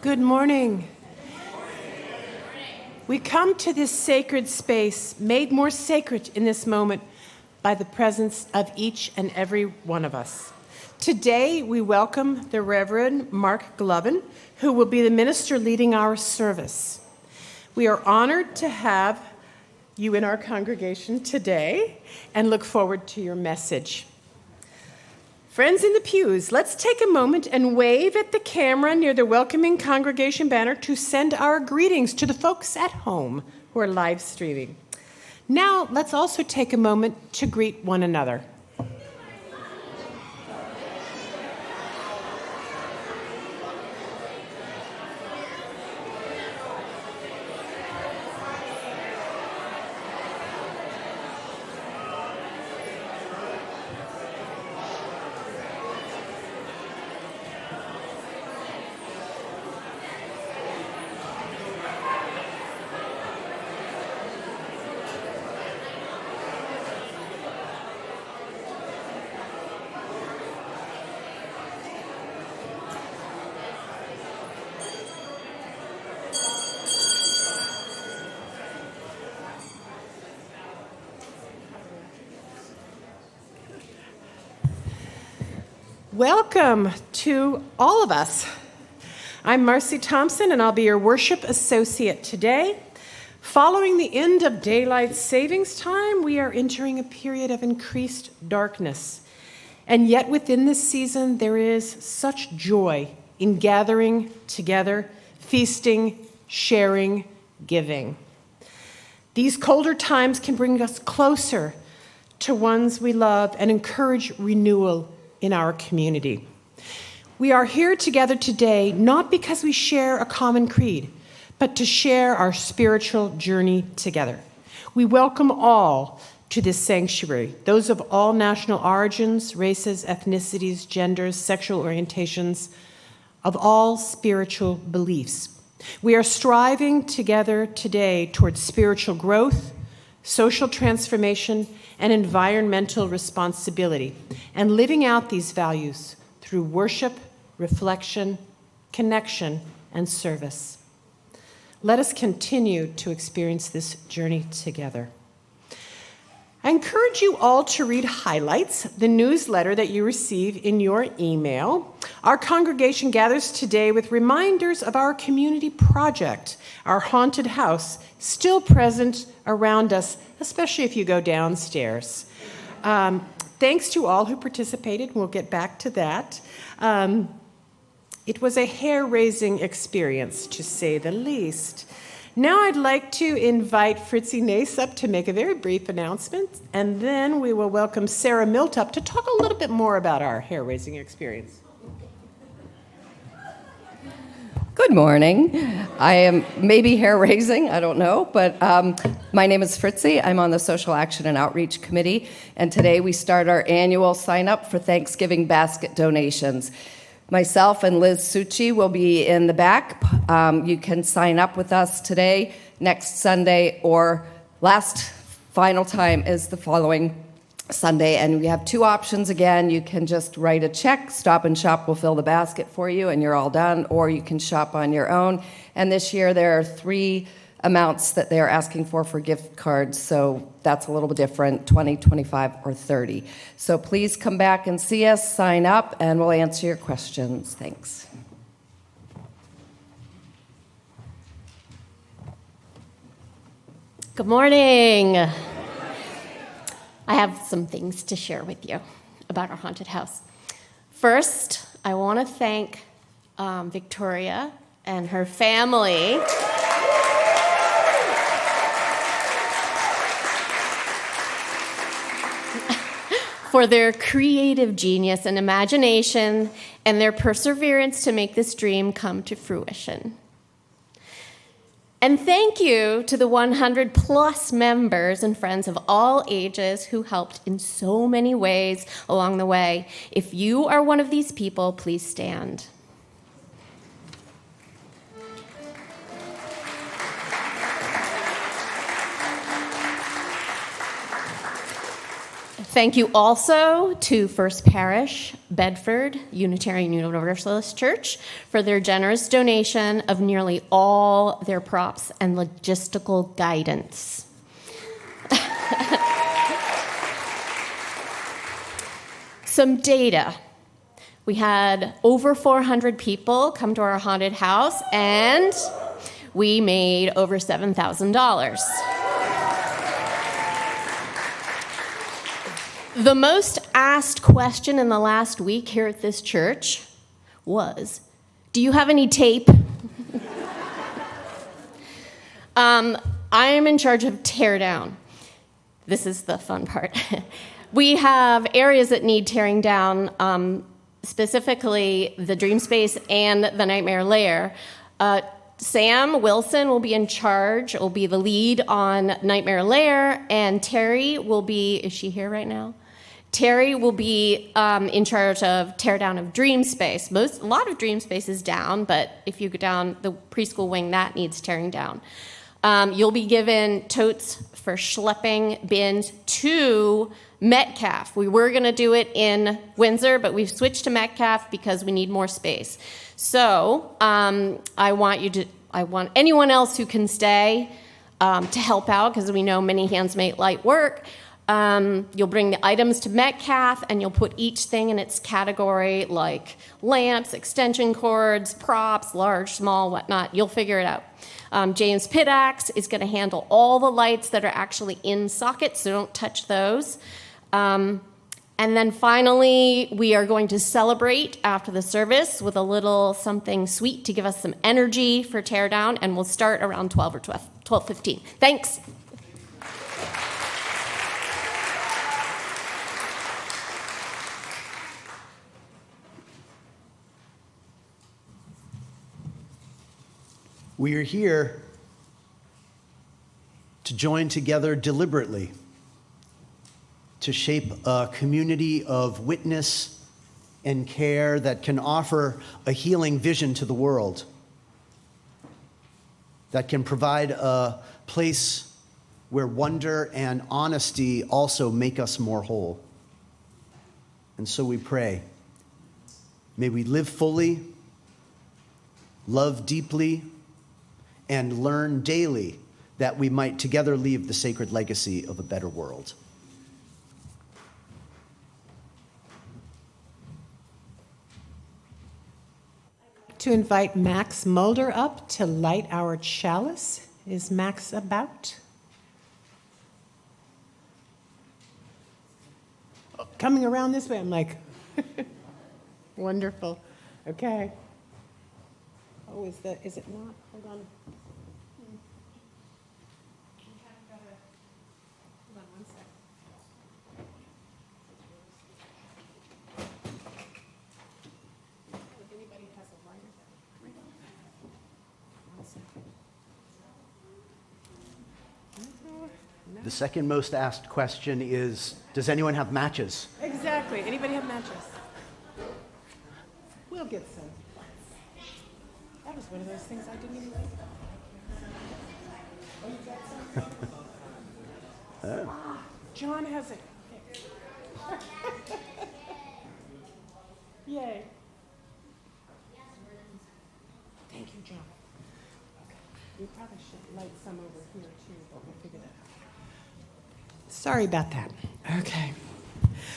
Good morning. We come to this sacred space, made more sacred in this moment by the presence of each and every one of us. Today, we welcome the Reverend Mark Glovin, who will be the minister leading our service. We are honored to have you in our congregation today and look forward to your message. Friends in the pews, let's take a moment and wave at the camera near the welcoming congregation banner to send our greetings to the folks at home who are live streaming. Now, let's also take a moment to greet one another. Welcome to all of us. I'm Marcy Thompson, and I'll be your worship associate today. Following the end of daylight savings time, we are entering a period of increased darkness. And yet within this season, there is such joy in gathering together, feasting, sharing, giving. These colder times can bring us closer to ones we love and encourage renewal in our community. We are here together today not because we share a common creed, but to share our spiritual journey together. We welcome all to this sanctuary, those of all national origins, races, ethnicities, genders, sexual orientations, of all spiritual beliefs. We are striving together today towards spiritual growth, social transformation, and environmental responsibility, and living out these values through worship, reflection, connection, and service. Let us continue to experience this journey together. I encourage you all to read Highlights, the newsletter that you receive in your email. Our congregation gathers today with reminders of our community project, our haunted house, still present around us, especially if you go downstairs. Thanks to all who participated. We'll get back to that. It was a hair-raising experience, to say the least. Now I'd like to invite Fritzi Nace up to make a very brief announcement, and then we will welcome Sarah Milt up to talk a little bit more about our hair-raising experience. Good morning. I am maybe hair-raising, I don't know, but my name is Fritzi. I'm on the Social Action and Outreach Committee, and today we start our annual sign-up for Thanksgiving basket donations. Myself and Liz Succi will be in the back. You can sign up with us today, next Sunday, or last final time is the following Sunday. And we have two options again. You can just write a check. Stop and Shop will fill the basket for you, and you're all done. Or you can shop on your own. And this year there are three amounts that they're asking for gift cards, so that's a little bit different, 20, 25, or 30. So please come back and see us, sign up, and we'll answer your questions. Thanks. Good morning. I have some things to share with you about our haunted house. First, I want to thank Victoria and her family for their creative genius and imagination and their perseverance to make this dream come to fruition. And thank you to the 100 plus members and friends of all ages who helped in so many ways along the way. If you are one of these people, please stand. Thank you also to First Parish, Bedford Unitarian Universalist Church for their generous donation of nearly all their props and logistical guidance. Some data. We had over 400 people come to our haunted house, and we made over $7,000. The most asked question in the last week here at this church was, do you have any tape? I am in charge of tear down. This is the fun part. We have areas that need tearing down, specifically the Dream Space and the Nightmare Lair. Sam Wilson will be in charge, will be the lead on Nightmare Lair, and Terry will be, is she here right now? Terry will be in charge of tear down of Dream Space. A lot of Dream Space is down, but if you go down the preschool wing, that needs tearing down. You'll be given totes for schlepping bins to Metcalf. We were going to do it in Windsor, but we've switched to Metcalf because we need more space. So I want anyone else who can stay to help out, because we know many hands make light work. You'll bring the items to Metcalf, and you'll put each thing in its category, like lamps, extension cords, props, large, small, whatnot. You'll figure it out. James Pittax is going to handle all the lights that are actually in sockets, so don't touch those. And then finally, we are going to celebrate after the service with a little something sweet to give us some energy for teardown, and we'll start around 12 or 12:15. Thanks. We are here to join together deliberately to shape a community of witness and care that can offer a healing vision to the world, that can provide a place where wonder and honesty also make us more whole. And so we pray, may we live fully, love deeply, and learn daily that we might together leave the sacred legacy of a better world. To invite Max Mulder up to light our chalice. Is Max about? Coming around this way, I'm like, wonderful. Okay. Oh, is it not? Hold on. Hold on one sec. If anybody has a lighter, one second. The second most asked question is, does anyone have matches? Exactly. Anybody have matches? We'll get some. That was one of those things I didn't even think about. Oh, you got some? John has it. Yay. Thank you, John. Okay. We probably should light some over here too, but we'll figure that out. Sorry about that. Okay.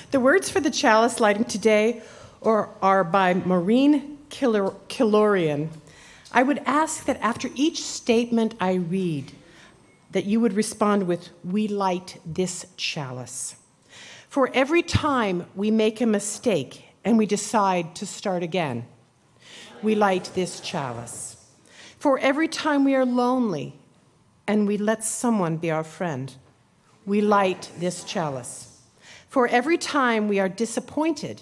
The words for the chalice lighting today are by Maureen Kilorian. I would ask that after each statement I read, that you would respond with, "We light this chalice." For every time we make a mistake and we decide to start again, we light this chalice. For every time we are lonely and we let someone be our friend, we light this chalice. For every time we are disappointed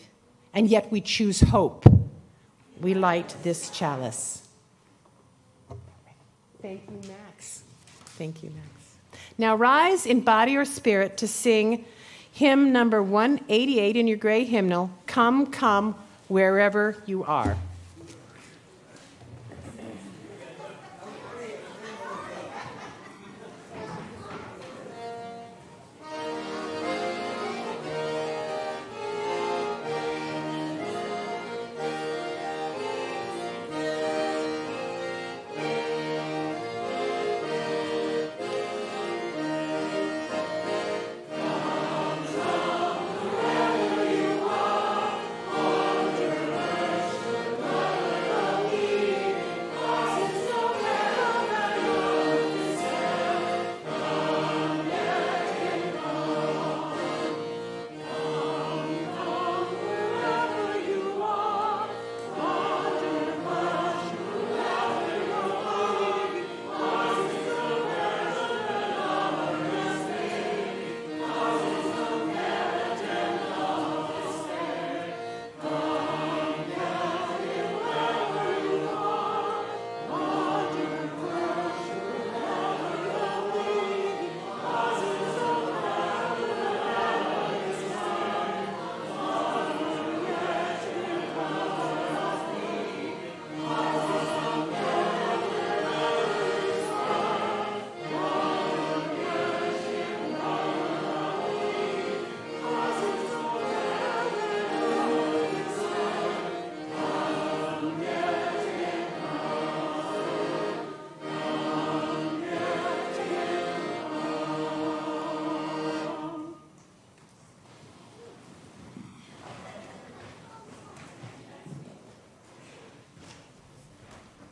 and yet we choose hope, we light this chalice. Thank you, Max. Thank you, Max. Now rise in body or spirit to sing hymn number 188 in your gray hymnal, Come, Come, Wherever You Are.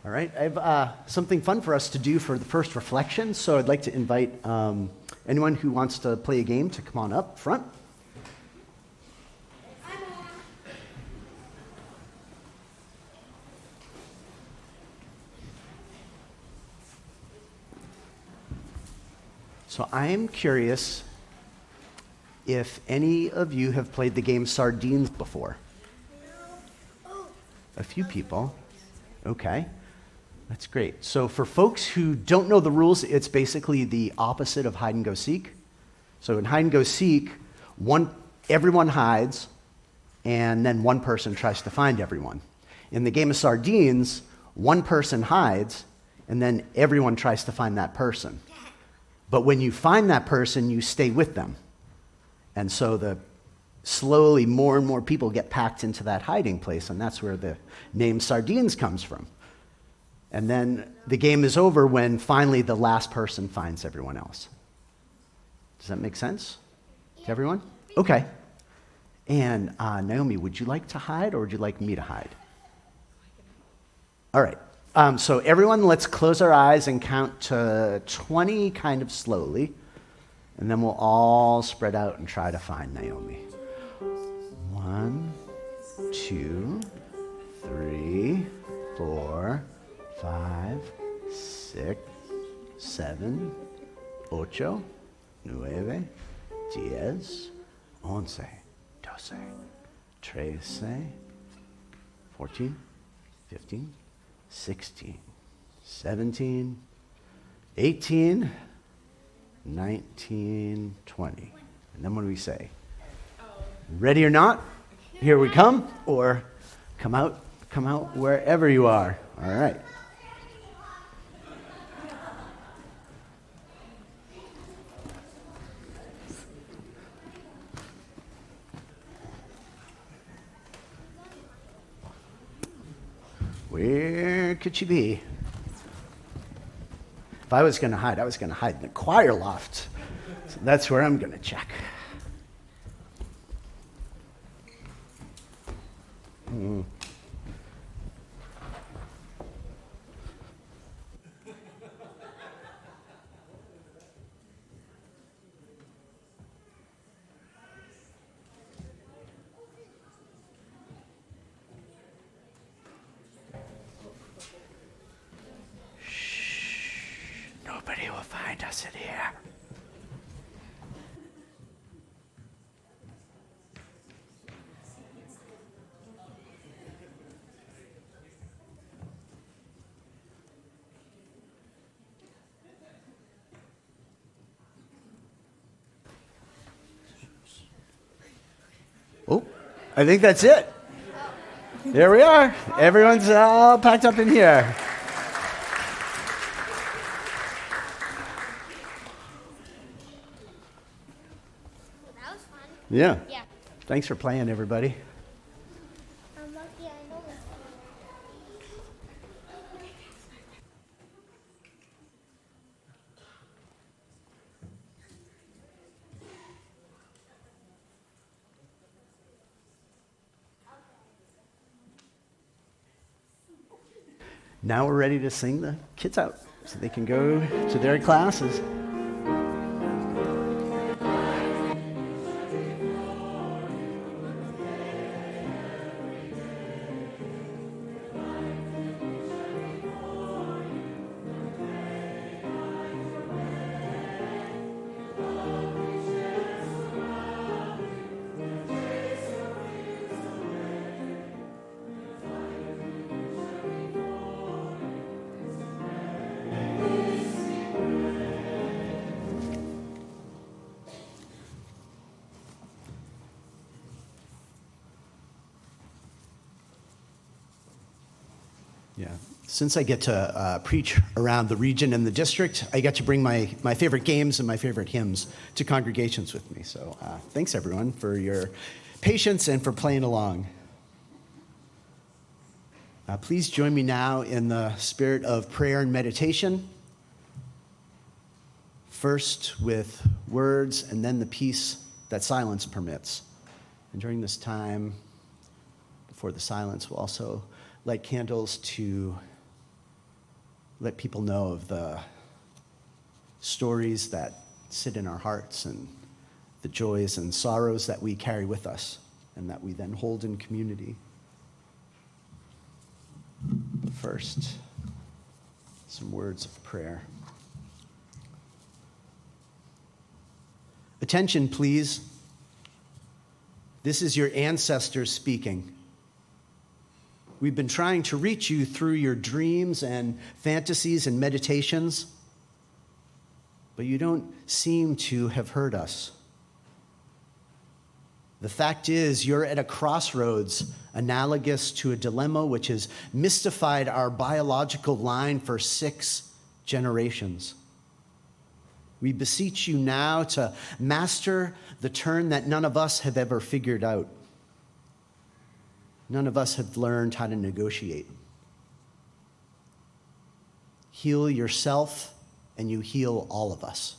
All right, I have something fun for us to do for the first reflection, so I'd like to invite anyone who wants to play a game to come on up front. So I am curious if any of you have played the game Sardines before. A few people. Okay, that's great. So for folks who don't know the rules, it's basically the opposite of hide and go seek. So in hide and go seek, everyone hides, and then one person tries to find everyone. In the game of Sardines, one person hides, and then everyone tries to find that person. But when you find that person, you stay with them. And so slowly more and more people get packed into that hiding place, and that's where the name Sardines comes from. And then the game is over when finally the last person finds everyone else. Does that make sense to everyone? Okay. And Naomi, would you like to hide, or would you like me to hide? All right. So everyone, let's close our eyes and count to 20 kind of slowly, and then we'll all spread out and try to find Naomi. 1, 2, 3, 4, 5, 6, 7, 8, 9, 10, 11, 12, 13, 14, 15, 16, 17, 18, 19, 20. And then what do we say? Ready or not? Here we come, or come out wherever you are. All right. Where could she be? If I was going to hide, I was going to hide in the choir loft. So that's where I'm going to check. Nobody will find us in here. Oh, I think that's it. There we are. Everyone's all packed up in here. That was fun. Yeah. Yeah. Thanks for playing, everybody. I'm lucky I know that. Now we're ready to sing the kids out so they can go to their classes. Yeah. Since I get to preach around the region and the district, I get to bring my favorite games and my favorite hymns to congregations with me. So thanks, everyone, for your patience and for playing along. Please join me now in the spirit of prayer and meditation. First with words, and then the peace that silence permits. And during this time, before the silence, we'll also light candles to let people know of the stories that sit in our hearts and the joys and sorrows that we carry with us and that we then hold in community. But first, some words of prayer. Attention, please. This is your ancestors speaking. We've been trying to reach you through your dreams and fantasies and meditations, but you don't seem to have heard us. The fact is, you're at a crossroads analogous to a dilemma which has mystified our biological line for 6 generations. We beseech you now to master the turn that none of us have ever figured out. None of us have learned how to negotiate. Heal yourself, and you heal all of us.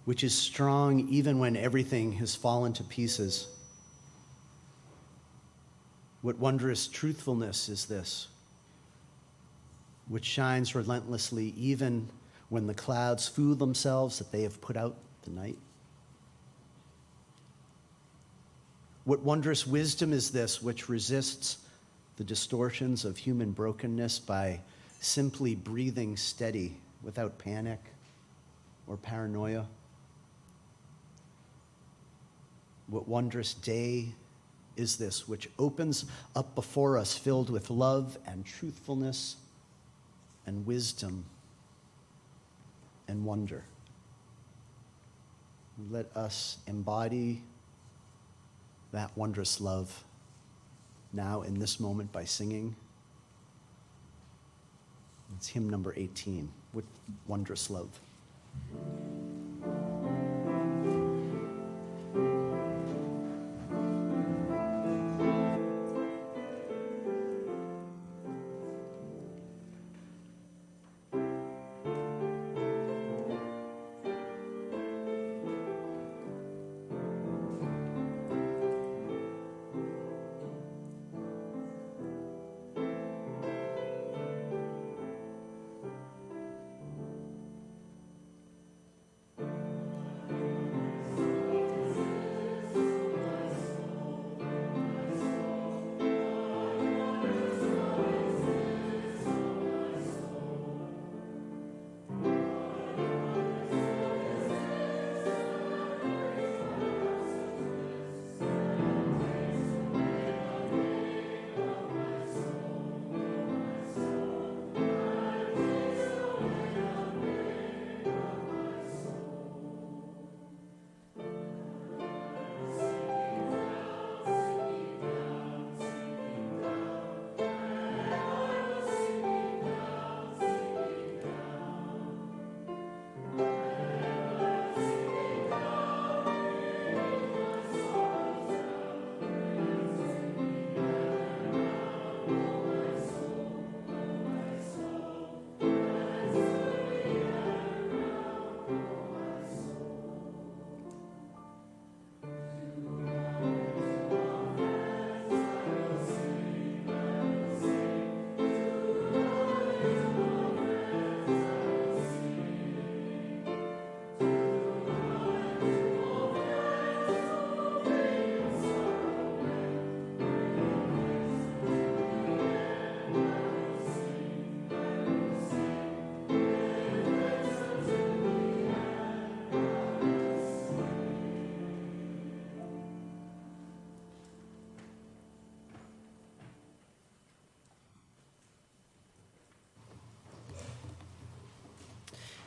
which is strong even when everything has fallen to pieces. What wondrous truthfulness is this, which shines relentlessly even when the clouds fool themselves that they have put out the night? What wondrous wisdom is this, which resists the distortions of human brokenness by simply breathing steady without panic or paranoia? What wondrous day is this, which opens up before us filled with love and truthfulness and wisdom and wonder? Let us embody that wondrous love now in this moment by singing. It's hymn number 18, What Wondrous Love.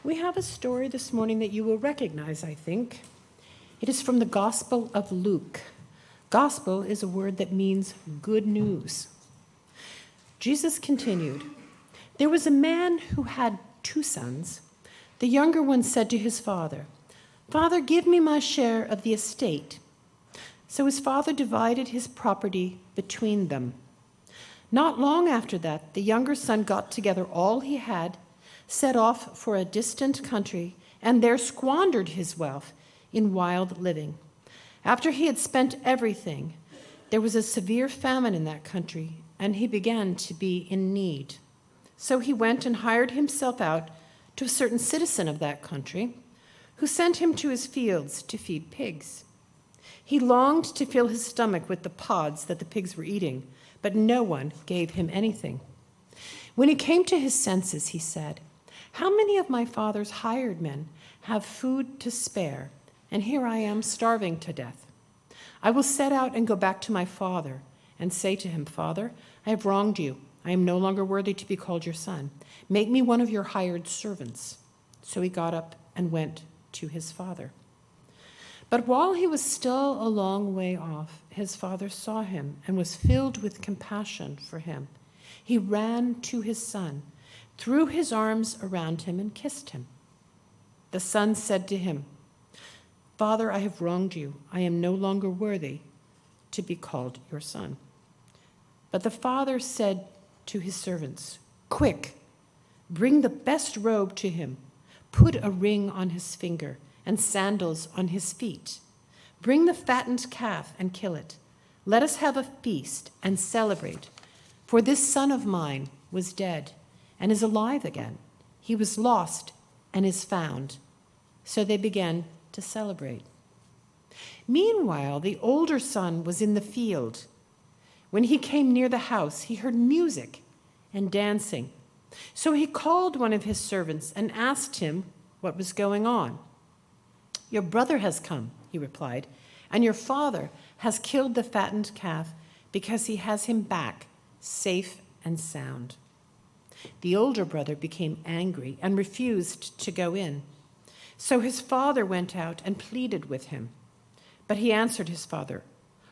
We have a story this morning that you will recognize, I think. It is from the Gospel of Luke. Gospel is a word that means good news. Jesus continued, "There was a man who had 2 sons. The younger one said to his father, 'Father, give me my share of the estate.' So his father divided his property between them. Not long after that, the younger son got together all he had, set off for a distant country, and there squandered his wealth in wild living. After he had spent everything, there was a severe famine in that country, and he began to be in need. So he went and hired himself out to a certain citizen of that country, who sent him to his fields to feed pigs. He longed to fill his stomach with the pods that the pigs were eating, but no one gave him anything. When he came to his senses, he said, 'How many of my father's hired men have food to spare, and here I am starving to death? I will set out and go back to my father and say to him, Father, I have wronged you. I am no longer worthy to be called your son. Make me one of your hired servants.' So he got up and went to his father. But while he was still a long way off, his father saw him and was filled with compassion for him. He ran to his son, threw his arms around him, and kissed him. The son said to him, 'Father, I have wronged you. I am no longer worthy to be called your son.' But the father said to his servants, 'Quick, bring the best robe to him, put a ring on his finger, and sandals on his feet. Bring the fattened calf and kill it. Let us have a feast and celebrate. For this son of mine was dead and is alive again. He was lost and is found." So they began to celebrate. Meanwhile, the older son was in the field. When he came near the house, he heard music and dancing. So he called one of his servants and asked him what was going on. "Your brother has come," he replied, "and your father has killed the fattened calf because he has him back, safe and sound." The older brother became angry and refused to go in. So his father went out and pleaded with him. But he answered his father,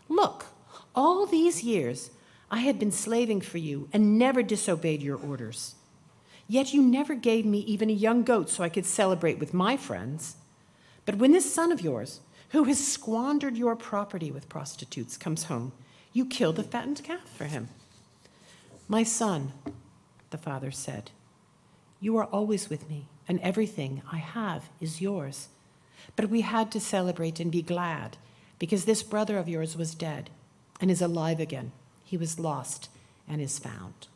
"Look, all these years I had been slaving for you and never disobeyed your orders. Yet you never gave me even a young goat so I could celebrate with my friends. But when this son of yours, who has squandered your property with prostitutes, comes home, you kill the fattened calf for him." "My son," the father said, "you are always with me, and everything I have is yours. But we had to celebrate and be glad, because this brother of yours was dead and is alive again. He was lost and is found."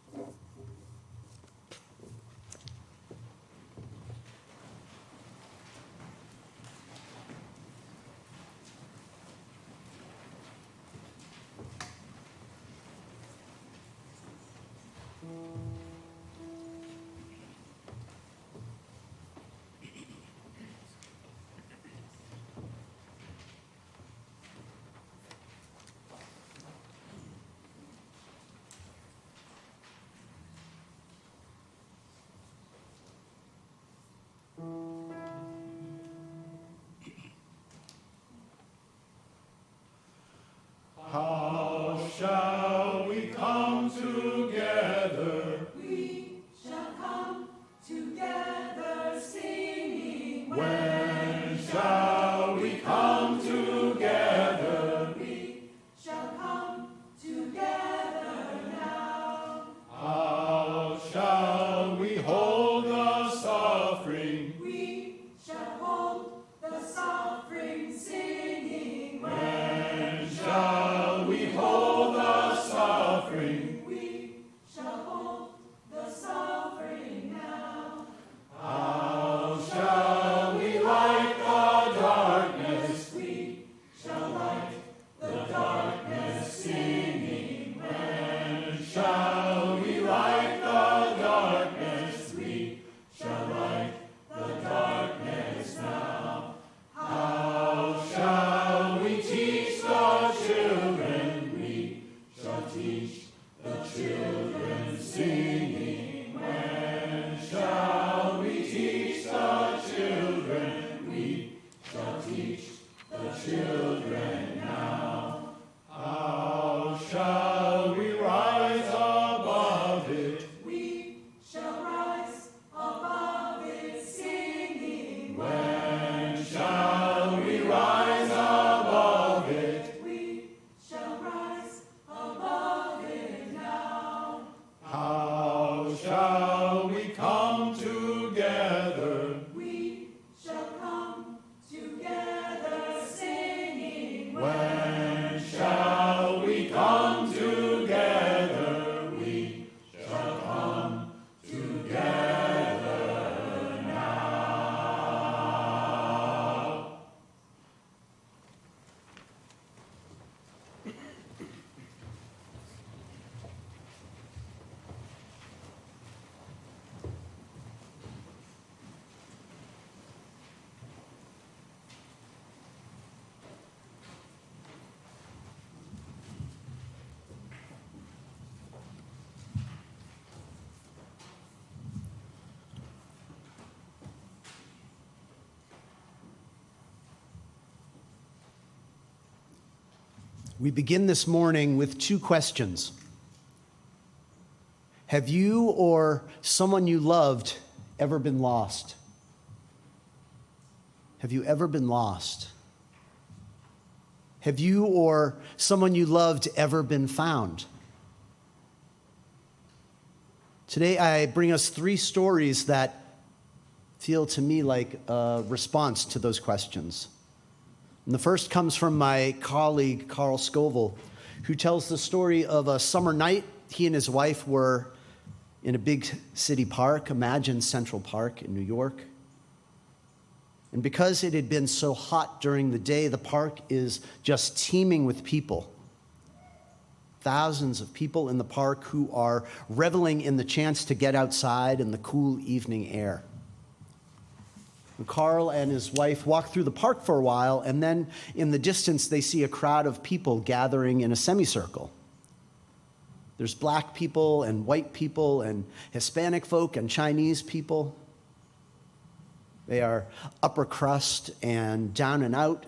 How shall we come together? We shall come together singing. When shall we come together? We shall come together now. How shall we hold the suffering? We shall hold the suffering singing. When shall we hold the suffering? We shall hold the suffering now. How shall we light the darkness? We shall light the darkness singing. When shall we light the darkness? We shall light the darkness now. How shall we teach the children? We shall teach the children Singing. When shall we teach the children? We shall teach the children now. How shall we rise above it? We shall rise above it singing. When shall we rise above it? We shall rise above it now. How shall we come together? We shall come together singing. When shall we come together? We shall come together now. We begin this morning with two questions. Have you or someone you loved ever been lost? Have you ever been lost? Have you or someone you loved ever been found? Today I bring us three stories that feel to me like a response to those questions. And the first comes from my colleague, Carl Scoville, who tells the story of a summer night. He and his wife were in a big city park, imagine Central Park in New York. And because it had been so hot during the day, the park is just teeming with people. Thousands of people in the park who are reveling in the chance to get outside in the cool evening air. And Carl and his wife walk through the park for a while, and then in the distance they see a crowd of people gathering in a semicircle. There's black people and white people and Hispanic folk and Chinese people. They are upper crust and down and out.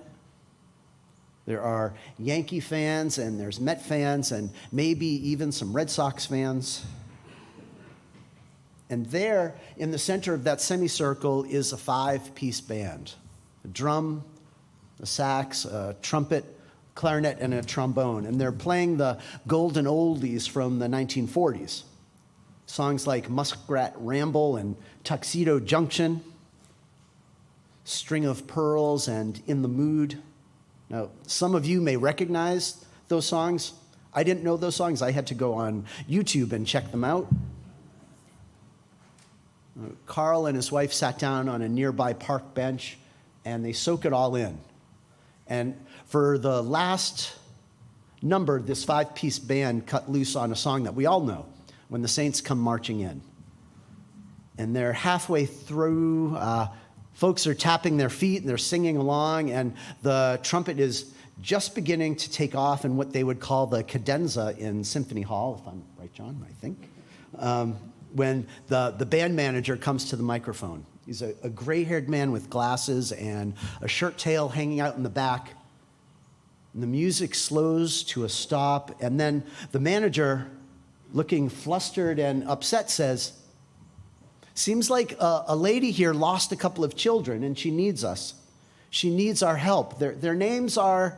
There are Yankee fans and there's Met fans and maybe even some Red Sox fans. And there, in the center of that semicircle, is a 5-piece band. A drum, a sax, a trumpet, clarinet, and a trombone. And they're playing the golden oldies from the 1940s. Songs like Muskrat Ramble and Tuxedo Junction, String of Pearls, and In the Mood. Now, some of you may recognize those songs. I didn't know those songs. I had to go on YouTube and check them out. Carl and his wife sat down on a nearby park bench, and they soak it all in. And for the last number, this 5-piece band cut loose on a song that we all know, When the Saints Come Marching In. And they're halfway through. Folks are tapping their feet, and they're singing along, and the trumpet is just beginning to take off in what they would call the cadenza in Symphony Hall, if I'm right, John, I think, when the band manager comes to the microphone. He's a gray-haired man with glasses and a shirt tail hanging out in the back. And the music slows to a stop, and then the manager, looking flustered and upset, says, "Seems like a lady here lost a couple of children, and she needs us. She needs our help. Their names are..."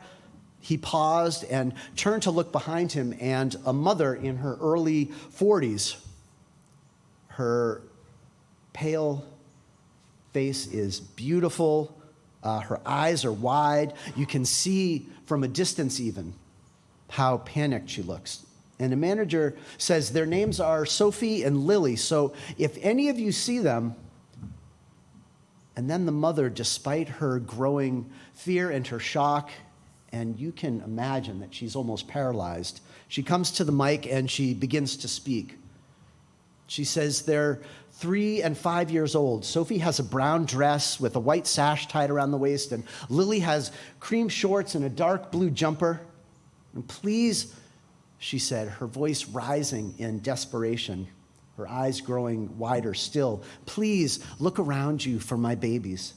He paused and turned to look behind him, and a mother in her early 40s. Her pale face is beautiful. Her eyes are wide. You can see from a distance even how panicked she looks. And the manager says their names are Sophie and Lily, so if any of you see them. And then the mother, despite her growing fear and her shock, and you can imagine that she's almost paralyzed, she comes to the mic and she begins to speak. She says they're 3 and 5 years old. Sophie has a brown dress with a white sash tied around the waist, and Lily has cream shorts and a dark blue jumper. And please, she said, her voice rising in desperation, her eyes growing wider still, "Please look around you for my babies."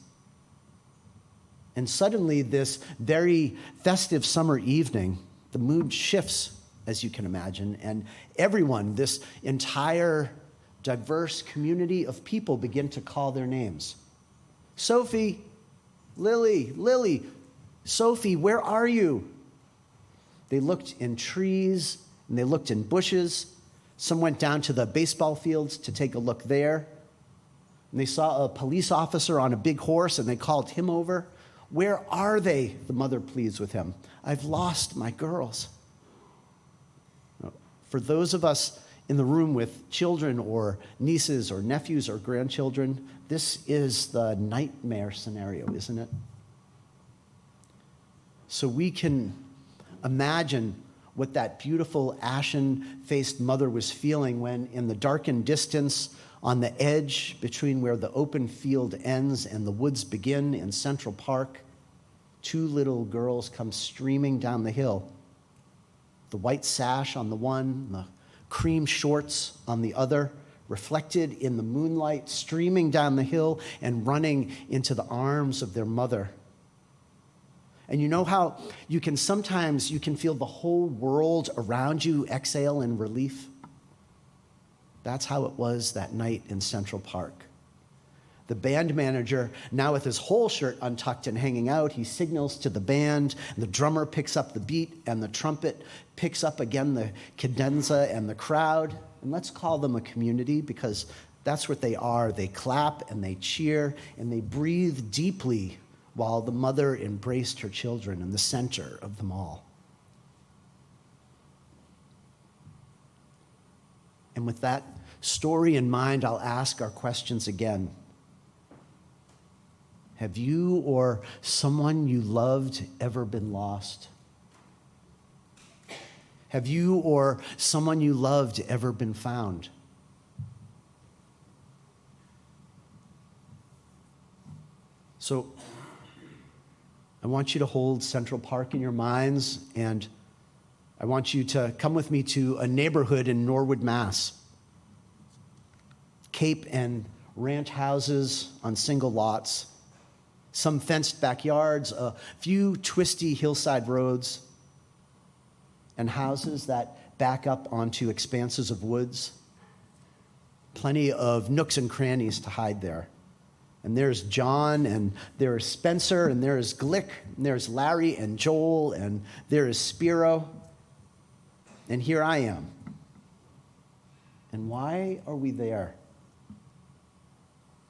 And suddenly, this very festive summer evening, the mood shifts, as you can imagine, and everyone, this entire diverse community of people, begin to call their names. "Sophie, Lily, Lily, Sophie, where are you?" They looked in trees, and they looked in bushes. Some went down to the baseball fields to take a look there. And they saw a police officer on a big horse, and they called him over. "Where are they?" the mother pleads with him. "I've lost my girls." For those of us in the room with children or nieces or nephews or grandchildren, this is the nightmare scenario, isn't it? So we can imagine what that beautiful ashen-faced mother was feeling when, in the darkened distance, on the edge between where the open field ends and the woods begin in Central Park, 2 little girls come streaming down the hill. The white sash on the one, the cream shorts on the other, reflected in the moonlight, streaming down the hill and running into the arms of their mother. And you know how you can feel the whole world around you exhale in relief? That's how it was that night in Central Park. The band manager, now with his whole shirt untucked and hanging out, he signals to the band, and the drummer picks up the beat, and the trumpet picks up again the cadenza, and the crowd, and let's call them a community, because That's what they are. They clap and they cheer and they breathe deeply while the mother embraced her children in the center of them all. And with that story in mind, I'll ask our questions again. Have you or someone you loved ever been lost? Have you or someone you loved ever been found? So I want you to hold Central Park in your minds, and I want you to come with me to a neighborhood in Norwood, Mass. Cape and ranch houses on single lots, some fenced backyards, a few twisty hillside roads, and houses that back up onto expanses of woods. Plenty of nooks and crannies to hide there. And there's John, and there's Spencer, and there's Glick, and there's Larry and Joel, and there is Spiro. And here I am. And why are we there?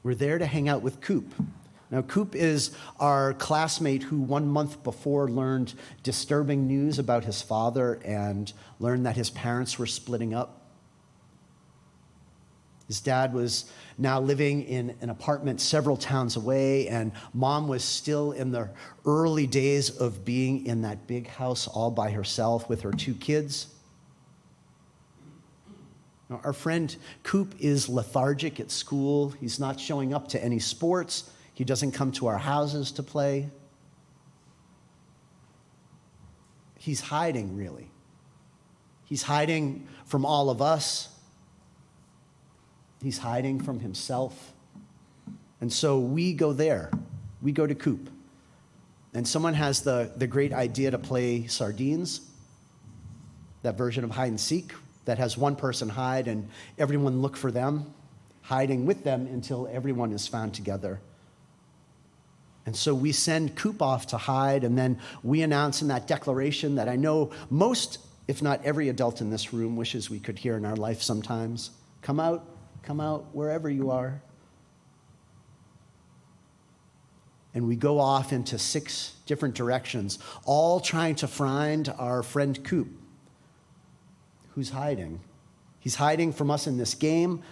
We're there to hang out with Coop. Now, Coop is our classmate who 1 month before learned disturbing news about his father and learned that his parents were splitting up. His dad was now living in an apartment several towns away, and mom was still in the early days of being in that big house all by herself with her 2 kids. Now, our friend Coop is lethargic at school. He's not showing up to any sports. He doesn't come to our houses to play. He's hiding, really. He's hiding from all of us. He's hiding from himself. And so we go there. We go to Coop. And someone has the great idea to play sardines, that version of hide and seek that has one person hide and everyone look for them, hiding with them until everyone is found together. And so we send Coop off to hide, and then we announce in that declaration that I know most, if not every adult in this room wishes we could hear in our life sometimes. Come out wherever you are. And we go off into 6 different directions, all trying to find our friend Coop, who's hiding. He's hiding from us in this game,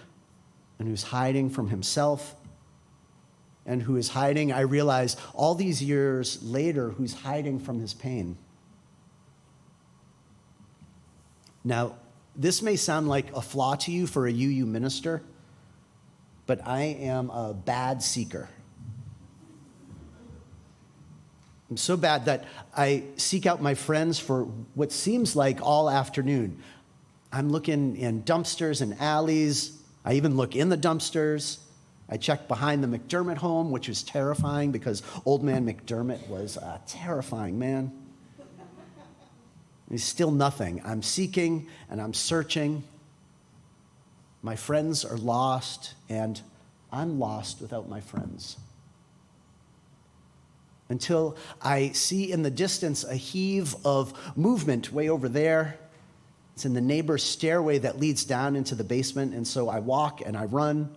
and who's hiding from himself, and who is hiding, I realize, all these years later, who's hiding from his pain. Now, this may sound like a flaw to you for a UU minister, but I am a bad seeker. I'm so bad that I seek out my friends for what seems like all afternoon. I'm looking in dumpsters and alleys. I even look in the dumpsters. I checked behind the McDermott home, which was terrifying because old man McDermott was a terrifying man. He's still nothing. I'm seeking and I'm searching. My friends are lost, and I'm lost without my friends. Until I see in the distance a heave of movement way over there. It's in the neighbor's stairway that leads down into the basement, and so I walk and I run.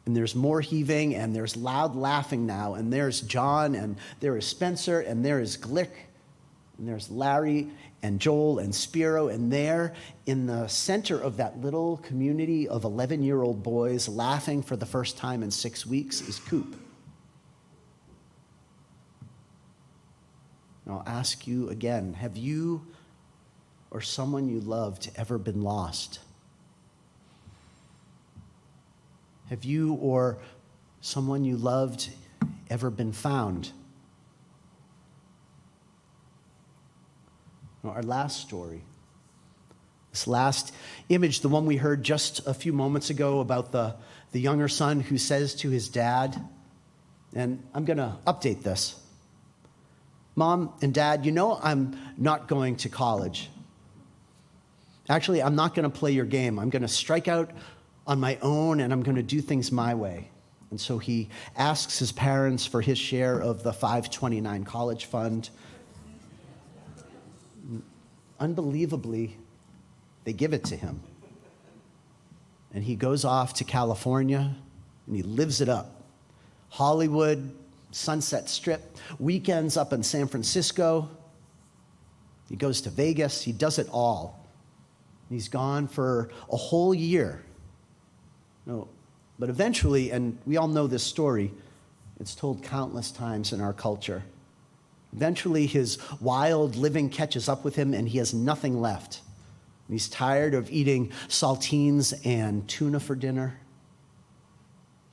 And there's more heaving, and there's loud laughing now, and there's John, and there is Spencer, and there is Glick, and there's Larry, and Joel, and Spiro, and there, in the center of that little community of 11-year-old boys laughing for the first time in 6 weeks, is Coop. And I'll ask you again, have you or someone you loved ever been lost? Have you or someone you loved ever been found? Our last story, this last image, the one we heard just a few moments ago about the younger son who says to his dad, and I'm going to update this. Mom and Dad, you know I'm not going to college. Actually, I'm not going to play your game. I'm going to strike out on my own, and I'm going to do things my way. And so he asks his parents for his share of the 529 college fund. Unbelievably, they give it to him. and he goes off to California, and he lives it up. Hollywood, Sunset Strip, weekends up in San Francisco. He goes to Vegas. He does it all. He's gone for a whole year. No, but eventually, and we all know this story, it's told countless times in our culture. Eventually, his wild living catches up with him, and he has nothing left. He's tired of eating saltines and tuna for dinner.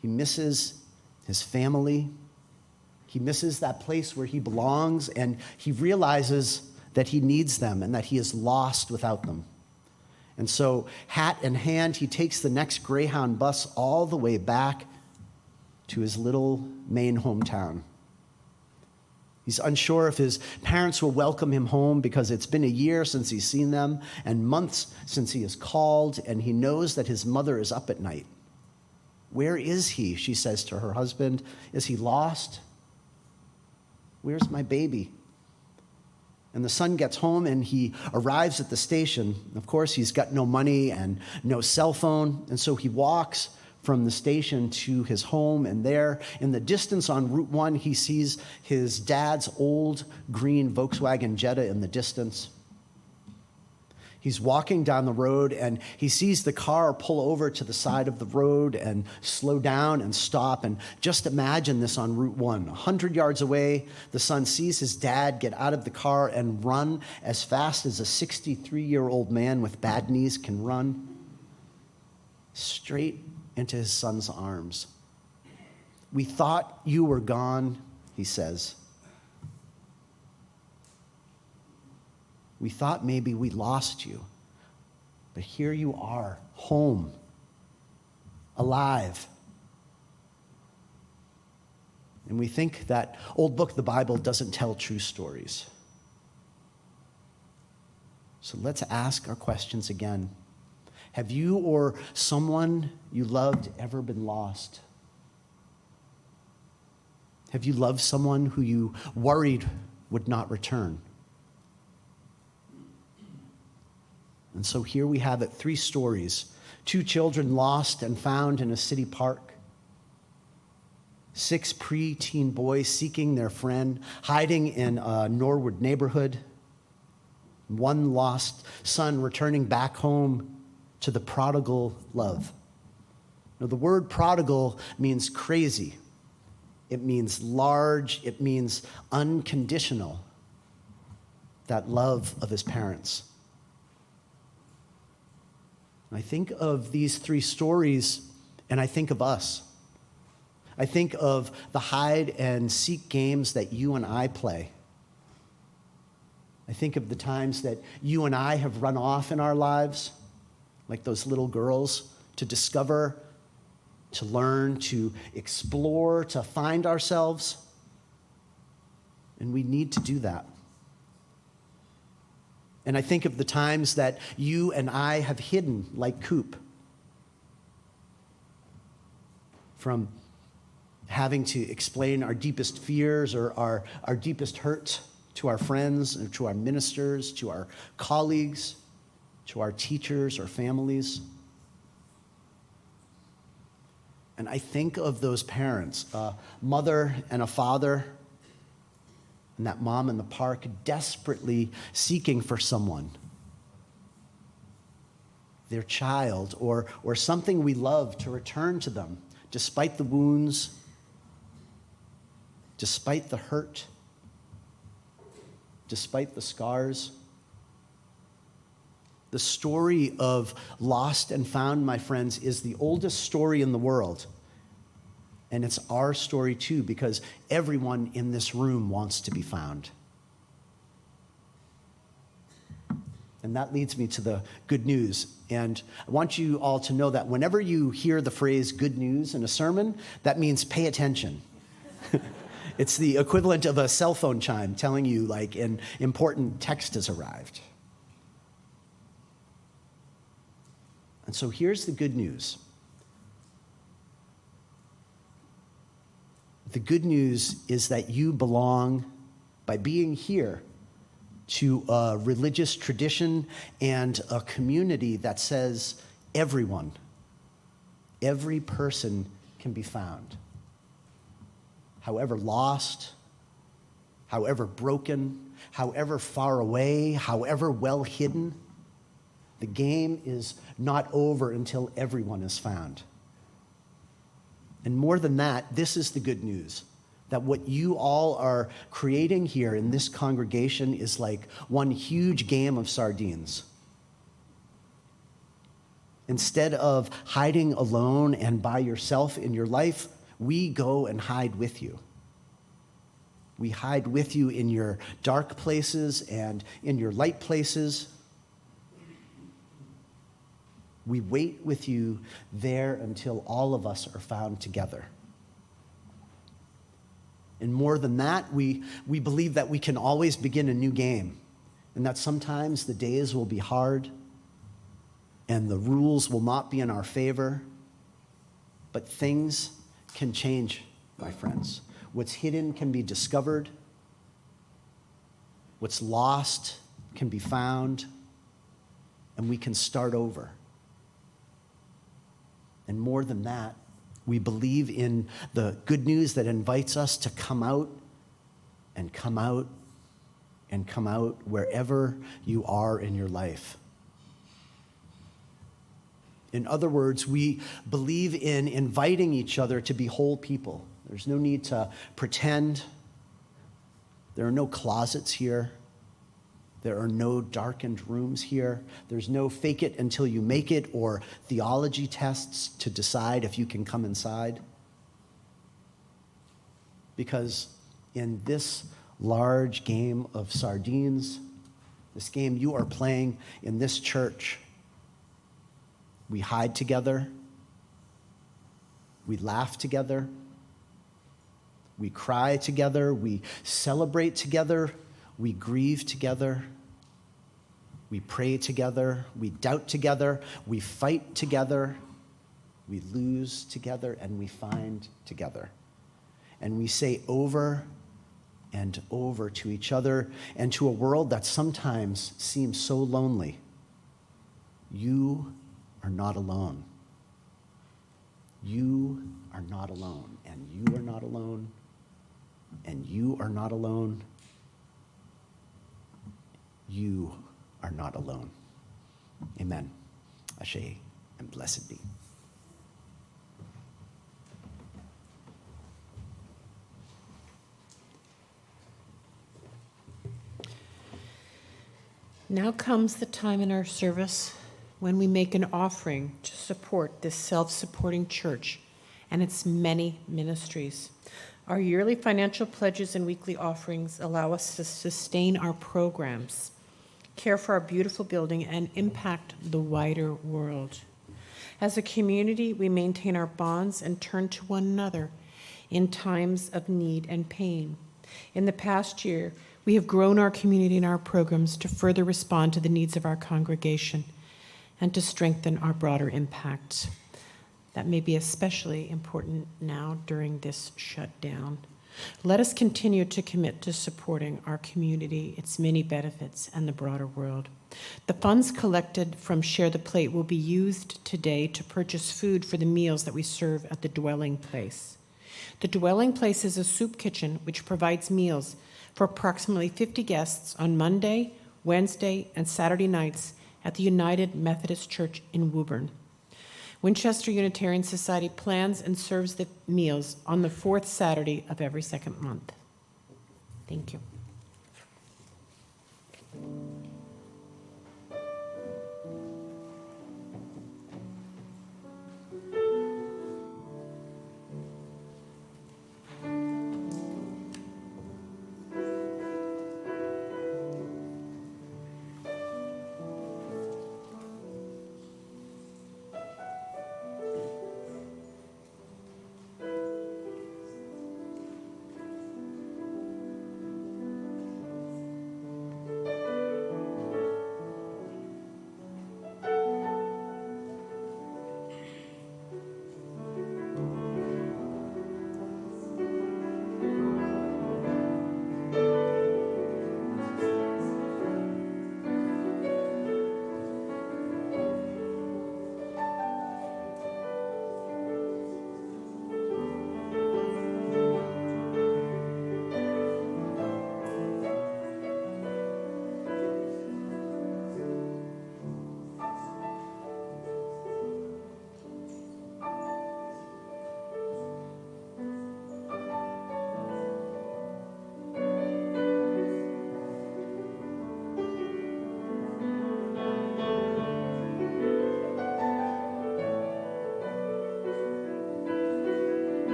He misses his family. He misses that place where he belongs, and he realizes that he needs them and that he is lost without them. And so, hat in hand, he takes the next Greyhound bus all the way back to his little Maine hometown. He's unsure if his parents will welcome him home because it's been a year since he's seen them and months since he has called, and he knows that his mother is up at night. Where is he? She says to her husband. Is he lost? Where's my baby? And the son gets home and he arrives at the station. Of course, he's got no money and no cell phone, and so he walks from the station to his home, and there in the distance on Route 1, he sees his dad's old green Volkswagen Jetta in the distance. He's walking down the road, and he sees the car pull over to the side of the road and slow down and stop. And just imagine this on Route 1. 100 yards away, the son sees his dad get out of the car and run as fast as a 63-year-old man with bad knees can run, straight into his son's arms. We thought you were gone, he says. We thought maybe we lost you, but here you are, home, alive. And we think that old book, the Bible, doesn't tell true stories. So let's ask our questions again. Have you or someone you loved ever been lost? Have you loved someone who you worried would not return? And so here we have it, 3 stories. 2 children lost and found in a city park. 6 preteen boys seeking their friend, hiding in a Norwood neighborhood. 1 lost son returning back home to the prodigal love. Now, the word prodigal means crazy. It means large. It means unconditional. That love of his parents. I think of these 3 stories, and I think of us. I think of the hide and seek games that you and I play. I think of the times that you and I have run off in our lives, like those little girls, to discover, to learn, to explore, to find ourselves. And we need to do that. And I think of the times that you and I have hidden like Coop from having to explain our deepest fears or our deepest hurts to our friends, and to our ministers, to our colleagues, to our teachers or families. And I think of those parents, a mother and a father, and that mom in the park desperately seeking for someone, their child, or something we love to return to them, despite the wounds, despite the hurt, despite the scars. The story of lost and found, my friends, is the oldest story in the world. And it's our story too, because everyone in this room wants to be found. And that leads me to the good news. And I want you all to know that whenever you hear the phrase good news in a sermon, that means pay attention. It's the equivalent of a cell phone chime telling you like an important text has arrived. And so here's the good news. The good news is that you belong, by being here, to a religious tradition and a community that says everyone every person can be found. However lost, however broken, however far away, however well hidden, the game is not over until everyone is found. And more than that, this is the good news, that what you all are creating here in this congregation is like one huge game of sardines. Instead of hiding alone and by yourself in your life, we go and hide with you. We hide with you in your dark places and in your light places. We wait with you there until all of us are found together. And more than that, we believe that we can always begin a new game, and that sometimes the days will be hard and the rules will not be in our favor, but things can change, my friends. What's hidden can be discovered. What's lost can be found, and we can start over. And more than that, we believe in the good news that invites us to come out and come out and come out wherever you are in your life. In other words, we believe in inviting each other to be whole people. There's no need to pretend. There are no closets here. There are no darkened rooms here. There's no fake it until you make it or theology tests to decide if you can come inside. Because in this large game of sardines, this game you are playing in this church, we hide together, we laugh together, we cry together, we celebrate together, we grieve together, we pray together, we doubt together, we fight together, we lose together, and we find together. And we say over and over to each other and to a world that sometimes seems so lonely, you are not alone. You are not alone, and you are not alone, and you are not alone. You are not alone. Amen. Ashe, and blessed be. Now comes the time in our service when we make an offering to support this self-supporting church and its many ministries. Our yearly financial pledges and weekly offerings allow us to sustain our programs, care for our beautiful building, and impact the wider world. As a community, we maintain our bonds and turn to one another in times of need and pain. In the past year, we have grown our community and our programs to further respond to the needs of our congregation and to strengthen our broader impact. That may be especially important now during this shutdown. Let us continue to commit to supporting our community, its many benefits, and the broader world. The funds collected from Share the Plate will be used today to purchase food for the meals that we serve at the Dwelling Place. The Dwelling Place is a soup kitchen which provides meals for approximately 50 guests on Monday, Wednesday, and Saturday nights at the United Methodist Church in Woburn. Winchester Unitarian Society plans and serves the meals on the fourth Saturday of every second month. Thank you.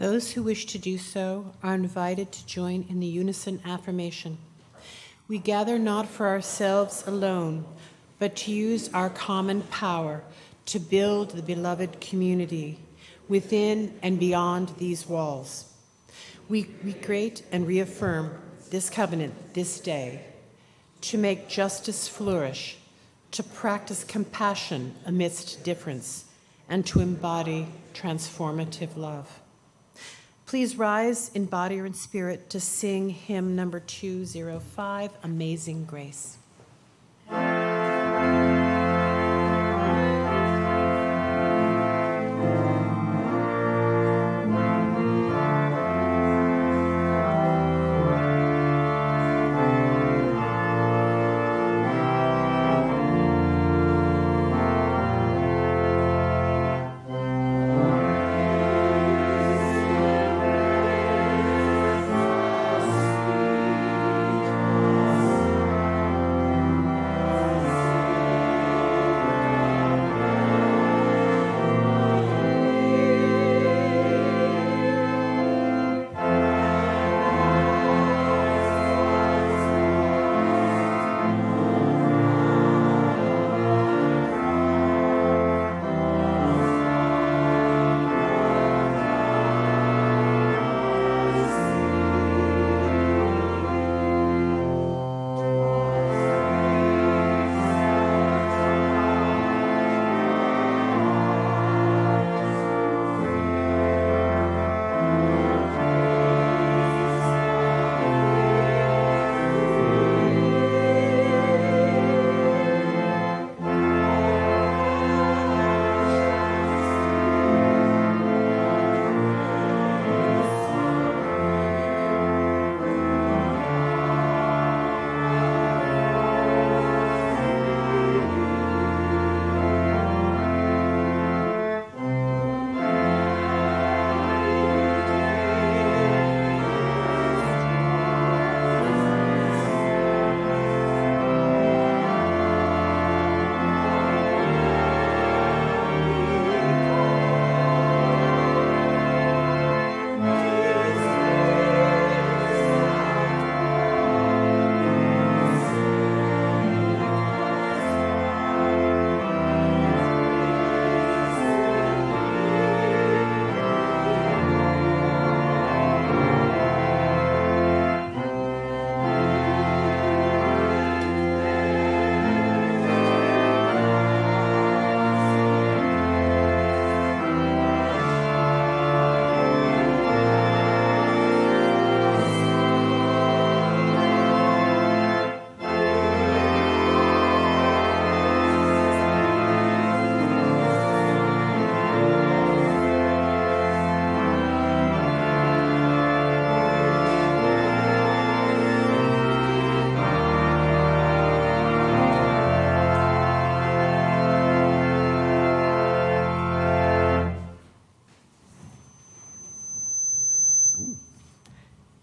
Those who wish to do so are invited to join in the unison affirmation. We gather not for ourselves alone, but to use our common power to build the beloved community within and beyond these walls. We recreate and reaffirm this covenant this day to make justice flourish, to practice compassion amidst difference, and to embody transformative love. Please rise in body or in spirit to sing hymn number 205, Amazing Grace.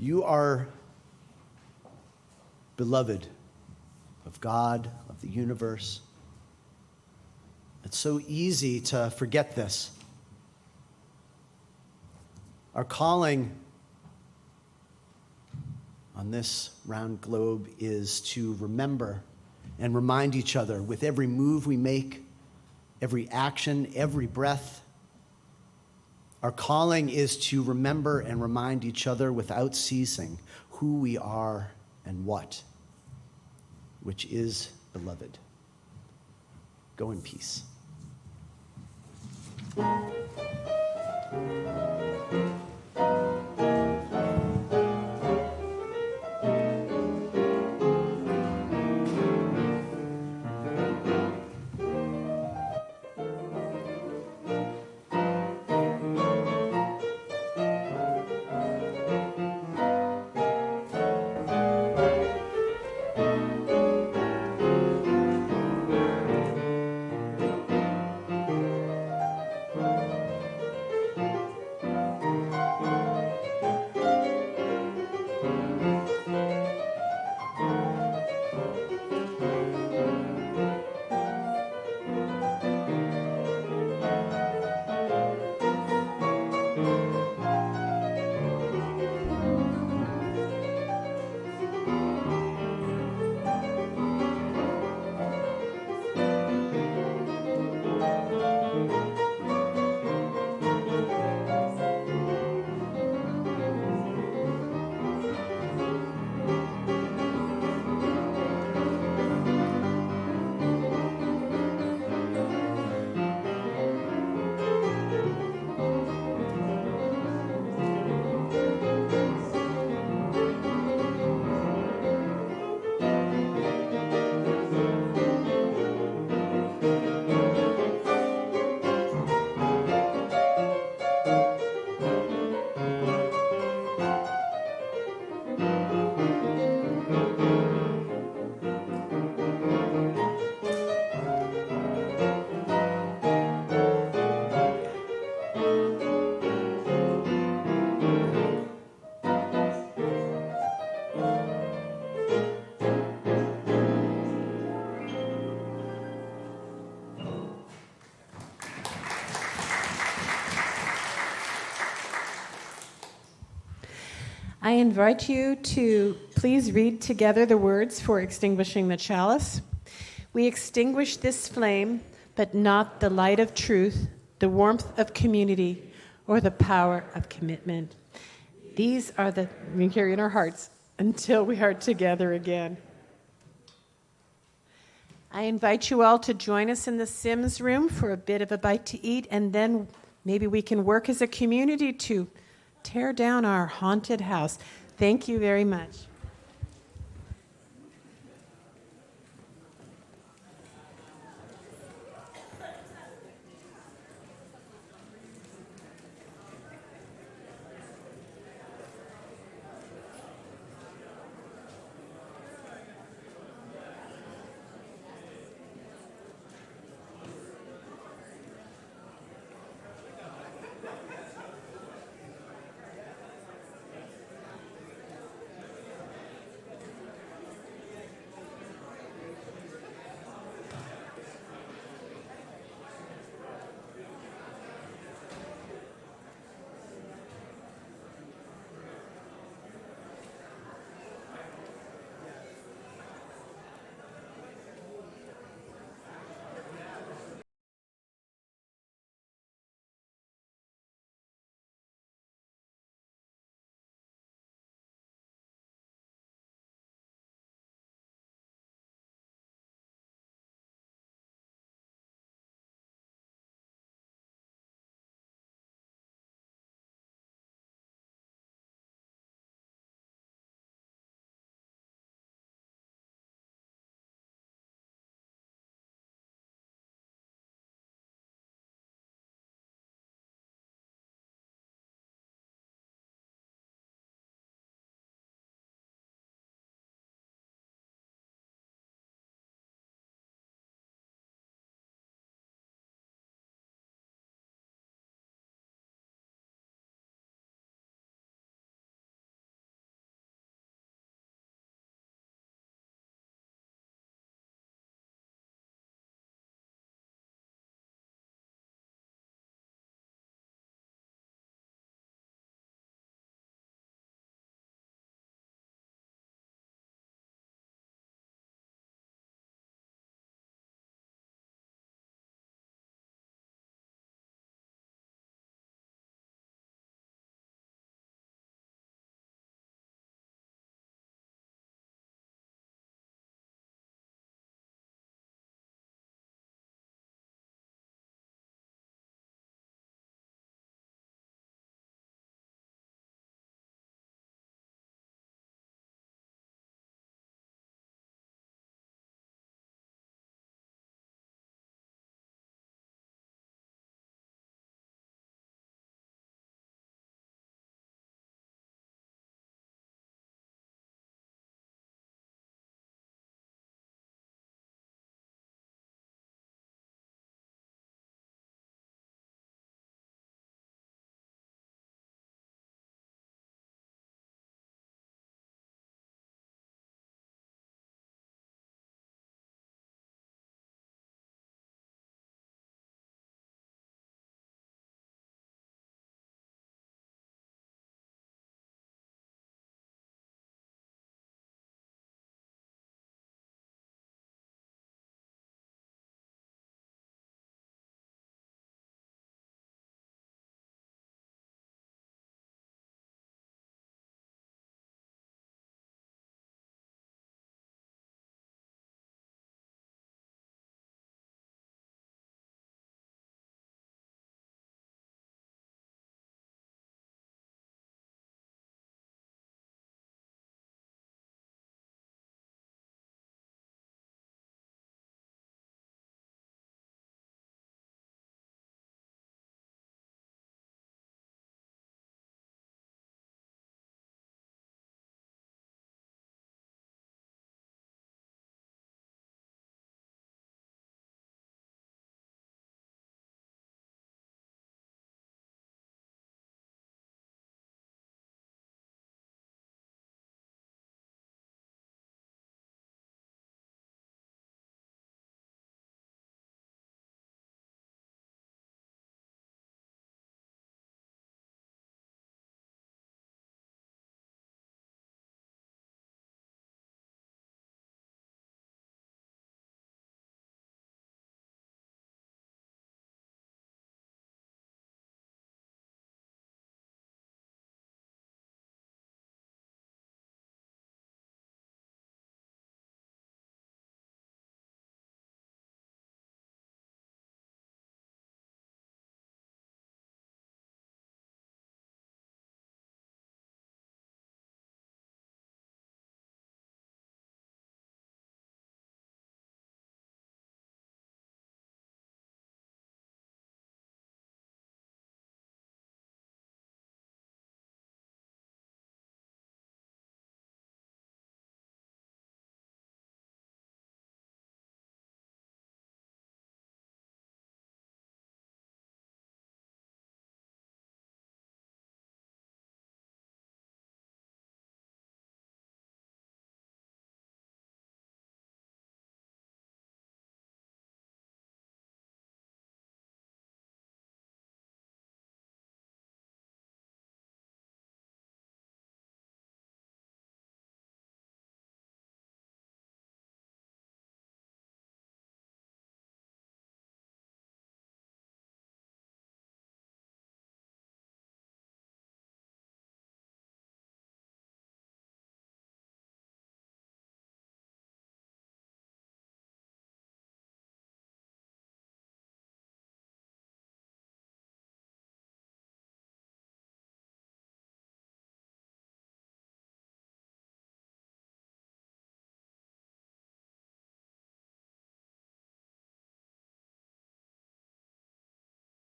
You are beloved of God, of the universe. It's so easy to forget this. Our calling on this round globe is to remember and remind each other with every move we make, every action, every breath. Our calling is to remember and remind each other without ceasing who we are and what, which is beloved. Go in peace. I invite you to please read together the words for extinguishing the chalice. We extinguish this flame, but not the light of truth, the warmth of community, or the power of commitment. These are the we carry in our hearts until we are together again. I invite you all to join us in the Sims room for a bit of a bite to eat, and then maybe we can work as a community to tear down our haunted house. Thank you very much.